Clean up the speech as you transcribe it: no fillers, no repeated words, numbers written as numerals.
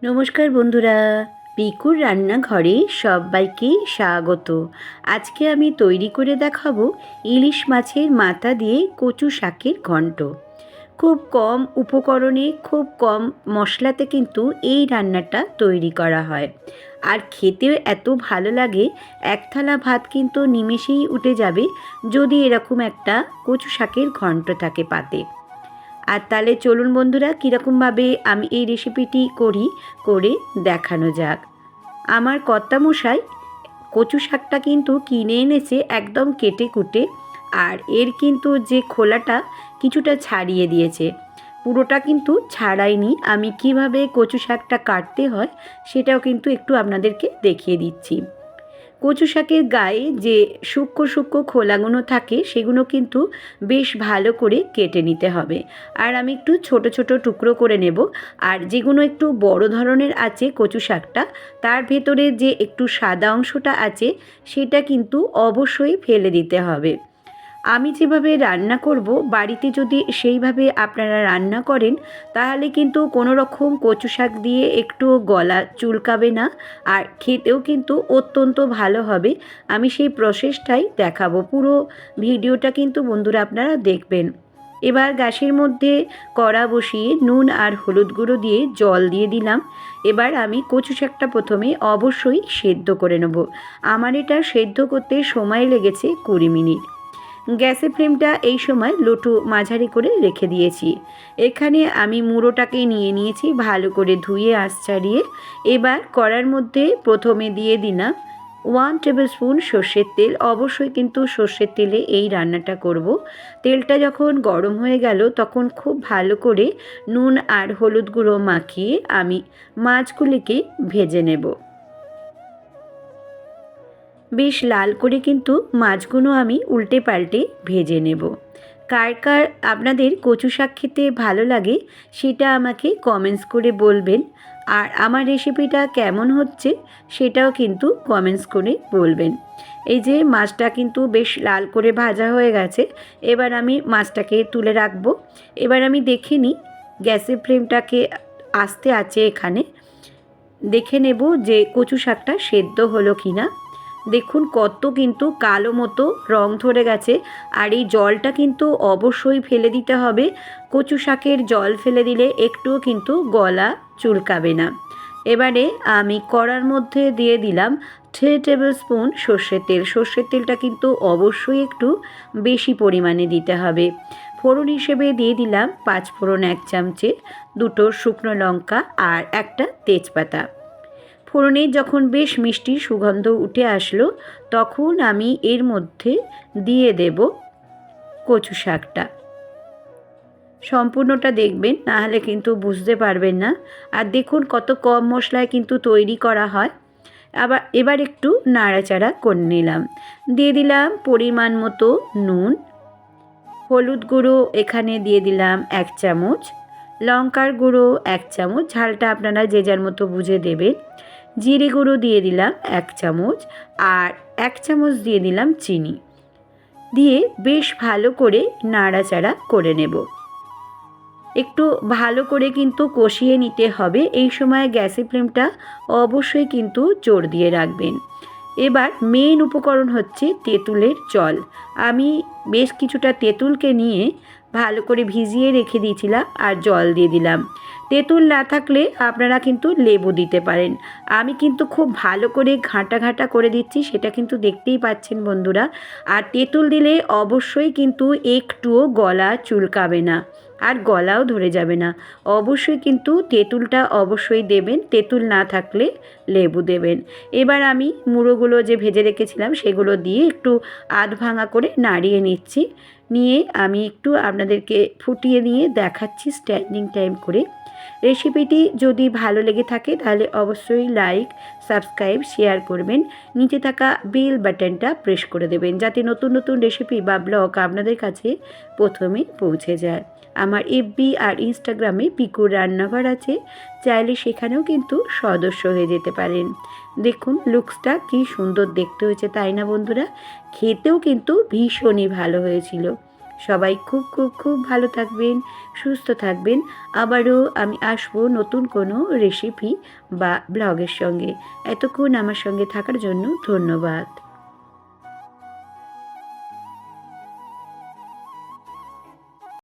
নমস্কার বন্ধুরা, পিকুর রান্নাঘরে সবাইকে স্বাগত। আজকে আমি তৈরি করে দেখাবো ইলিশ মাছের মাথা দিয়ে কচু শাকের ঘন্ট। খুব কম উপকরণে খুব কম মশলাতে কিন্তু এই রান্নাটা তৈরি করা হয়, আর খেতেও এত ভালো লাগে। এক থালা ভাত কিন্তু নিমেষেই উঠে যাবে যদি এরকম একটা কচু শাকের ঘন্ট থাকে পাতে। আর তাহলে চলুন বন্ধুরা, কীরকমভাবে আমি এই রেসিপিটি করে দেখানো যাক। আমার কর্তামশাই কচু শাকটা কিন্তু কিনে এনেছে একদম কেটে কুটে, আর এর কিন্তু যে খোলাটা কিছুটা ছাড়িয়ে দিয়েছে, পুরোটা কিন্তু ছাড়াইনি। আমি কিভাবে কচু শাকটা কাটতে হয় সেটাও কিন্তু একটু আপনাদেরকে দেখিয়ে দিচ্ছি। কচু শাকের গায়ে যে সূক্ষ্ম সূক্ষ্ম খোলাগুলো থাকে সেগুলো কিন্তু বেশ ভালো করে কেটে নিতে হবে, আর আমি একটু ছোট ছোট টুকরো করে নেব। আর যেগুলো একটু বড় ধরনের আছে কচু শাকটা, তার ভেতরে যে একটু সাদা অংশটা আছে সেটা কিন্তু অবশ্যই ফেলে দিতে হবে। আমি যেভাবে রান্না করব, বাড়িতে যদি সেইভাবে আপনারা রান্না করেন তাহলে কিন্তু কোনো রকম কচু শাক দিয়ে একটু গলা চুলকাবে না, আর খেতেও কিন্তু অত্যন্ত ভালো হবে। আমি সেই প্রসেসটাই দেখাবো, পুরো ভিডিওটা কিন্তু বন্ধুরা আপনারা দেখবেন। এবার গ্যাসের মধ্যে কড়া বসিয়ে নুন আর হলুদ গুঁড়ো দিয়ে জল দিয়ে দিলাম। এবার আমি কচু শাকটা প্রথমে অবশ্যই সেদ্ধ করে নেব। আমার এটা সেদ্ধ করতে সময় লেগেছে 20 মিনিট। গ্যাসের ফ্লেমটা এই সময় লো টু মাঝারি করে রেখে দিয়েছি। এখানে আমি মুড়োটাকে নিয়ে নিয়েছি ভালো করে ধুয়ে আঁশ ছাড়িয়ে। এবার কড়ার মধ্যে প্রথমে দিয়ে দিলাম 1 টেবিল স্পুন সর্ষের তেল। অবশ্যই কিন্তু সর্ষের তেলে এই রান্নাটা করব। তেলটা যখন গরম হয়ে গেল তখন খুব ভালো করে নুন আর হলুদ গুঁড়ো মাখিয়ে আমি মাছগুলিকে ভেজে নেব। বেশ লাল করে কিন্তু মাছগুলো আমি উল্টে পাল্টে ভেজে নেব। কার কার আপনাদের কচু শাক খেতে ভালো লাগে সেটা আমাকে কমেন্টস করে বলবেন, আর আমার রেসিপিটা কেমন হচ্ছে সেটাও কিন্তু কমেন্টস করে বলবেন। এই যে মাছটা কিন্তু বেশ লাল করে ভাজা হয়ে গেছে, এবার আমি মাছটাকে তুলে রাখবো। এবার আমি দেখে নিই, গ্যাসের ফ্লেমটাকে আস্তে আছে এখানে দেখে নেব যে কচু শাকটা সেদ্ধ হলো কি না। দেখুন কত কিন্তু কালো মতো রং ধরে গেছে, আর এই জলটা কিন্তু অবশ্যই ফেলে দিতে হবে। কচু শাকের জল ফেলে দিলে একটুও কিন্তু গলা চুলকাবে না। এবারে আমি কড়ার মধ্যে দিয়ে দিলাম 3 টেবিল স্পুন সর্ষের তেল। সর্ষের তেলটা কিন্তু অবশ্যই একটু বেশি পরিমাণে দিতে হবে। ফোড়ন হিসেবে দিয়ে দিলাম 5 ফোড়ন 1 চামচে, 2টো শুকনো লঙ্কা আর একটা তেজপাতা। ফোড়নে যখন বেশ মিষ্টি সুগন্ধ উঠে আসলো তখন আমি এর মধ্যে দিয়ে দেব কচু শাকটা। সম্পূর্ণটা দেখবেন, নাহলে কিন্তু বুঝতে পারবেন না। আর দেখুন কত কম মশলায় কিন্তু তৈরি করা হয়। এবার একটু নাড়াচাড়া করে নিলাম। দিয়ে দিলাম পরিমাণ মতো নুন, হলুদ গুঁড়ো এখানে দিয়ে দিলাম 1 চামচ, লঙ্কার গুঁড়ো 1 চামচ, ঝালটা আপনারা যে যার মতো বুঝে দেবেন। জিরে গুঁড়ো দিয়ে দিলাম 1 চামচ, আর 1 চামচ দিয়ে দিলাম চিনি। দিয়ে বেশ ভালো করে নাড়াচাড়া করে নেব। একটু ভালো করে কিন্তু কষিয়ে নিতে হবে। এই সময় গ্যাসের ফ্লেমটা অবশ্যই কিন্তু জোর দিয়ে রাখবেন। এবার মেন উপকরণ হচ্ছে তেঁতুলের জল। আমি বেশ কিছুটা তেঁতুলকে নিয়ে ভালো করে ভিজিয়ে রেখে দিয়েছিলাম আর জল দিয়ে দিলাম। তেঁতুল না থাকলে আপনারা কিন্তু লেবু দিতে পারেন। আমি কিন্তু খুব ভালো করে ঘাঁটা ঘাঁটা করে দিচ্ছি, সেটা কিন্তু দেখতেই পাচ্ছেন বন্ধুরা। আর তেঁতুল দিলে অবশ্যই কিন্তু একটুও গলা চুলকাবে না, আর গলাও ধরে যাবে না। অবশ্যই কিন্তু তেঁতুলটা অবশ্যই দেবেন, তেঁতুল না থাকলে লেবু দেবেন। এবার আমি মুড়োগুলো যে ভেজে রেখেছিলাম সেগুলো দিয়ে একটু আধ ভাঙা করে নাড়িয়ে নিচ্ছি। নিয়ে আমি একটু আপনাদেরকে ফুটিয়ে নিয়ে দেখাচ্ছি স্ট্যান্ডিং টাইম করে। রেসিপিটি যদি ভালো লেগে থাকে তাহলে অবশ্যই লাইক, সাবস্ক্রাইব, শেয়ার করবেন। নিচে থাকা বেল বাটনটা প্রেস করে দেবেন যাতে নতুন নতুন রেসিপি বা ব্লগ আপনাদের কাছে প্রথমে পৌঁছে যায়। আমার এফবি আর ইনস্টাগ্রামে পিকুর রান্নাঘর আছে, চাইলে সেখানেও কিন্তু সদস্য হয়ে যেতে পারেন। দেখুন লুকসটা কি সুন্দর দেখতে হয়েছে, তাই না বন্ধুরা? খেতেও কিন্তু ভীষণই ভালো হয়েছিল। সবাই খুব খুব খুব ভালো থাকবেন, সুস্থ থাকবেন। আবারও আমি আসবো নতুন কোনো রেসিপি বা ব্লগের সঙ্গে। এতক্ষণ আমার সঙ্গে থাকার জন্য ধন্যবাদ।